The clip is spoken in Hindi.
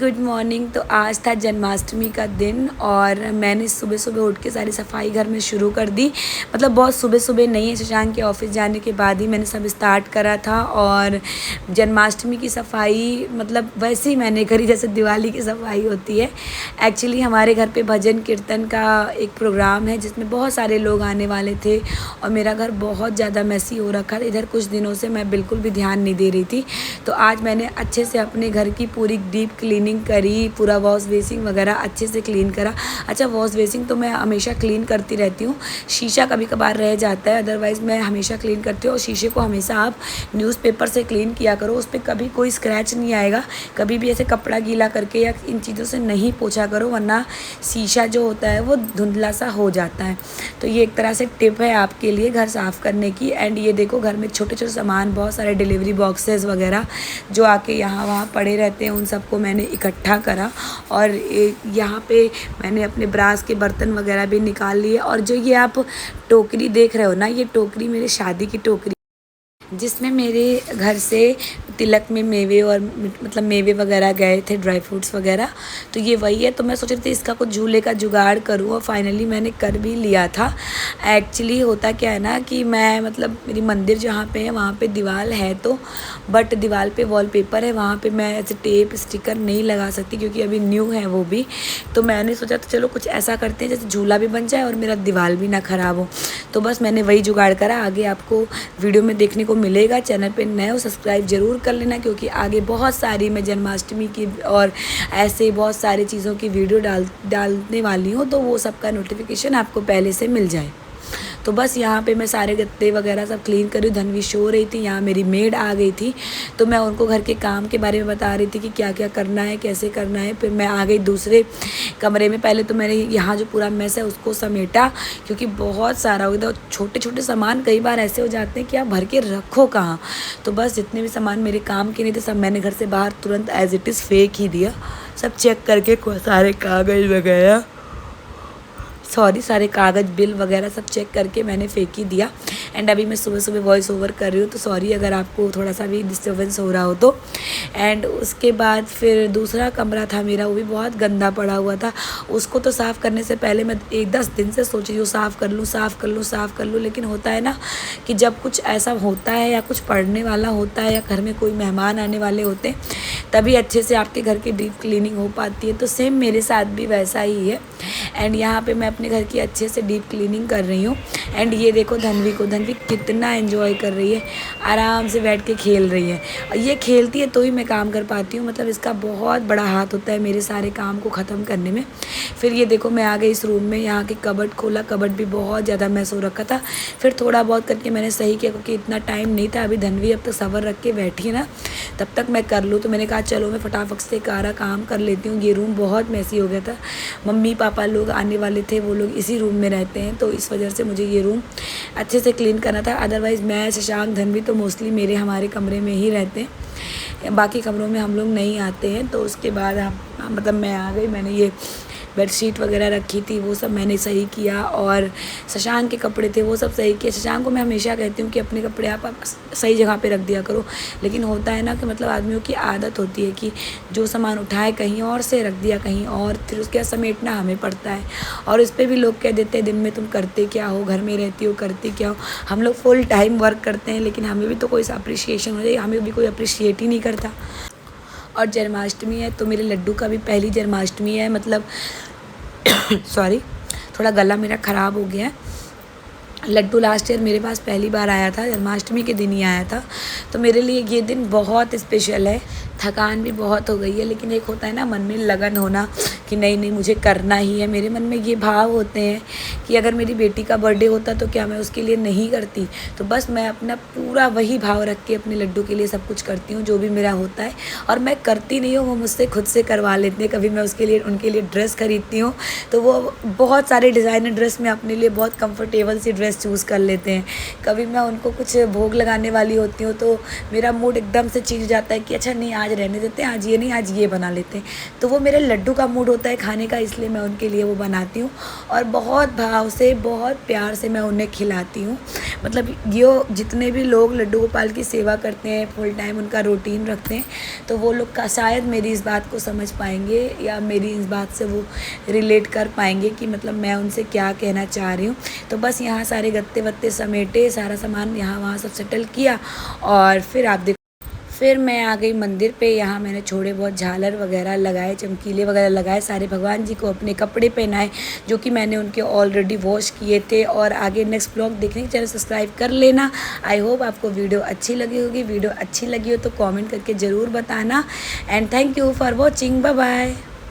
Good morning. तो आज था जन्माष्टमी का दिन और मैंने सुबह सुबह उठ के सारी सफाई घर में शुरू कर दी। मतलब बहुत सुबह सुबह नहीं है, शशांक के ऑफिस जाने के बाद ही मैंने सब स्टार्ट करा था। और जन्माष्टमी की सफाई मतलब वैसे ही मैंने करी जैसे दिवाली की सफाई होती है। एक्चुअली हमारे घर पे भजन कीर्तन का एक प्रोग्राम है जिसमें बहुत सारे लोग आने वाले थे और मेरा घर बहुत ज़्यादा मैसी हो रखा था। इधर कुछ दिनों से मैं बिल्कुल भी ध्यान नहीं दे रही थी, तो आज मैंने अच्छे से अपने घर की पूरी डीप क्लीनिंग करी, पूरा वॉश बेसिंग वगैरह अच्छे से क्लीन करा। अच्छा, वॉश बेसिंग तो मैं हमेशा क्लीन करती रहती हूँ, शीशा कभी कभार रह जाता है, अदरवाइज़ मैं हमेशा क्लीन करती हूँ। और शीशे को हमेशा आप न्यूज़पेपर से क्लीन किया करो, उस पर कभी कोई स्क्रैच नहीं आएगा। कभी भी ऐसे कपड़ा गीला करके या इन चीज़ों से नहीं पोछा करो, वरना शीशा जो होता है वो धुंधला सा हो जाता है। तो ये एक तरह से टिप है आपके लिए घर साफ़ करने की। एंड ये देखो, घर में छोटे छोटे सामान, बहुत सारे डिलीवरी बॉक्सेस वगैरह जो आके यहाँ वहाँ पड़े रहते हैं, उन सबको मैंने इकट्ठा करा। और यहाँ पे मैंने अपने ब्रास के बर्तन वगैरह भी निकाल लिए। और जो ये आप टोकरी देख रहे हो ना, ये टोकरी मेरी शादी की टोकरी, जिसमें मेरे घर से तिलक में मेवे और मतलब मेवे वगैरह गए थे, ड्राई फ्रूट्स वगैरह। तो ये वही है। तो मैं सोच रही थी इसका कुछ झूले का जुगाड़ करूँ और फाइनली मैंने कर भी लिया था। एक्चुअली होता क्या है ना कि मैं मतलब मेरी मंदिर जहाँ पे है वहाँ पे दीवार है, तो बट दीवार पे वॉलपेपर है, वहाँ पे मैं ऐसे टेप स्टिकर नहीं लगा सकती क्योंकि अभी न्यू है वो भी। तो मैंने सोचा तो चलो कुछ ऐसा करते हैं जैसे झूला भी बन जाए और मेरा दीवार भी ना ख़राब हो। तो बस मैंने वही जुगाड़ करा। आगे आपको वीडियो में देखने को मिलेगा। चैनल पे नए हो सब्सक्राइब ज़रूर कर लेना, क्योंकि आगे बहुत सारी मैं जन्माष्टमी की और ऐसे बहुत सारी चीज़ों की वीडियो डालने वाली हूँ, तो वो सबका नोटिफिकेशन आपको पहले से मिल जाए। तो बस यहाँ पे मैं सारे गत्ते वगैरह सब क्लीन कर रही हूँ। धनवी सो रही थी, यहाँ मेरी मेड आ गई थी, तो मैं उनको घर के काम के बारे में बता रही थी कि क्या क्या करना है, कैसे करना है। फिर मैं आ गई दूसरे कमरे में। पहले तो मैंने यहाँ जो पूरा मैस है उसको समेटा, क्योंकि बहुत सारा हो गया था। छोटे छोटे सामान कई बार ऐसे हो जाते हैं कि आप भर के रखो कहाँ। तो बस जितने भी सामान मेरे काम के नहीं थे सब मैंने घर से बाहर तुरंत एज इट इज़ फेंक ही दिया। सब चेक करके सारे कागज़ वगैरह सारे कागज़ बिल वगैरह सब चेक करके मैंने फेंक ही दिया। एंड अभी मैं सुबह सुबह वॉइस ओवर कर रही हूँ, तो सॉरी अगर आपको थोड़ा सा भी डिस्टर्बेंस हो रहा हो तो। एंड उसके बाद फिर दूसरा कमरा था मेरा, वो भी बहुत गंदा पड़ा हुआ था। उसको तो साफ़ करने से पहले मैं 10 दिन से सोच रही हूँ साफ़ कर लूँ, साफ़ कर लूँ, साफ़ कर लूँ। लेकिन होता है ना कि जब कुछ ऐसा होता है या कुछ पढ़ने वाला होता है या घर में कोई मेहमान आने वाले होते हैं, तभी अच्छे से आपके घर की डीप क्लीनिंग हो पाती है। तो सेम मेरे साथ भी वैसा ही है। एंड यहाँ पे मैं अपने घर की अच्छे से डीप क्लीनिंग कर रही हूँ। एंड ये देखो धनवी कितना एंजॉय कर रही है, आराम से बैठ के खेल रही है। और ये खेलती है तो ही मैं काम कर पाती हूँ, मतलब इसका बहुत बड़ा हाथ होता है मेरे सारे काम को ख़त्म करने में। फिर ये देखो मैं आ गई इस रूम में, यहाँ के कबर्ड खोला, कबर्ड भी बहुत ज़्यादा मैस हो रखा था। फिर थोड़ा बहुत करके मैंने सही किया, क्योंकि इतना टाइम नहीं था। अभी धनवी अब तक सबर रख के बैठी है ना, तब तक मैं कर लूँ। तो मैंने कहा चलो मैं फटाफट से सारा काम कर लेती हूँ। ये रूम बहुत मैसी हो गया था, मम्मी पापा लोग आने वाले थे, वो लोग इसी रूम में रहते हैं, तो इस वजह से मुझे ये रूम अच्छे से क्लीन करना था। अदरवाइज़ मैं, शशांक, धनवी तो मोस्टली हमारे कमरे में ही रहते हैं, बाकी कमरों में हम लोग नहीं आते हैं। तो उसके बाद मतलब मैं आ गई, मैंने ये बेडशीट वगैरह रखी थी वो सब मैंने सही किया, और शशांक के कपड़े थे वो सब सही किए। शशांक को मैं हमेशा कहती हूँ कि अपने कपड़े आप सही जगह पे रख दिया करो, लेकिन होता है ना कि मतलब आदमियों की आदत होती है कि जो सामान उठाए कहीं और से रख दिया कहीं और, फिर उसके बाद समेटना हमें पड़ता है। और इस पर भी लोग कह देते हैं दिन में तुम करते क्या हो, घर में रहती हो, करती क्या हो। हम लोग फुल टाइम वर्क करते हैं, लेकिन हमें भी तो कोई अप्रिशिएशन हो जाए, हमें भी कोई अप्रिशिएट ही नहीं करता। और जन्माष्टमी है तो मेरे लड्डू का भी पहली जन्माष्टमी है, मतलब सॉरी थोड़ा गला मेरा ख़राब हो गया है। लड्डू लास्ट ईयर मेरे पास पहली बार आया था, जन्माष्टमी के दिन ही आया था, तो मेरे लिए ये दिन बहुत स्पेशल है। थकान भी बहुत हो गई है, लेकिन एक होता है ना मन में लगन होना कि नहीं नहीं मुझे करना ही है। मेरे मन में ये भाव होते हैं कि अगर मेरी बेटी का बर्थडे होता तो क्या मैं उसके लिए नहीं करती। तो बस मैं अपना पूरा वही भाव रख के अपने लड्डू के लिए सब कुछ करती हूँ जो भी मेरा होता है। और मैं करती नहीं हूँ, वो मुझसे खुद से करवा लेते हैं। कभी मैं उनके लिए ड्रेस खरीदती हूँ, तो वो बहुत सारे डिज़ाइनर ड्रेस में अपने लिए बहुत कंफर्टेबल सी ड्रेस चूज़ कर लेते हैं। कभी मैं उनको कुछ भोग लगाने वाली होती हूँ, तो मेरा मूड एकदम से चेंज हो जाता है कि अच्छा नहीं आज आज रहने देते हैं, आज ये नहीं, आज ये बना लेते हैं। तो वो मेरे लड्डू का मूड होता है खाने का, इसलिए मैं उनके लिए वो बनाती हूँ और बहुत भाव से, बहुत प्यार से मैं उन्हें खिलाती हूँ। मतलब ये जितने भी लोग लड्डू गोपाल की सेवा करते हैं, फुल टाइम उनका रूटीन रखते हैं, तो वो लोग का शायद मेरी इस बात को समझ पाएंगे या मेरी इस बात से वो रिलेट कर पाएंगे कि मतलब मैं उनसे क्या कहना चाह रही हूँ। तो बस यहाँ सारे गत्ते वत्ते समेटे, सारा सामान यहाँ वहाँ सब सेटल किया और फिर आप देखो, फिर मैं आ गई मंदिर पे। यहाँ मैंने थोड़े बहुत झालर वगैरह लगाए, चमकीले वगैरह लगाए, सारे भगवान जी को अपने कपड़े पहनाए जो कि मैंने उनके ऑलरेडी वॉश किए थे। और आगे नेक्स्ट ब्लॉग देखने के चैनल सब्सक्राइब कर लेना। आई होप आपको वीडियो अच्छी लगी होगी। वीडियो अच्छी लगी हो तो कमेंट करके ज़रूर बताना। And thank you for watching. Bye bye.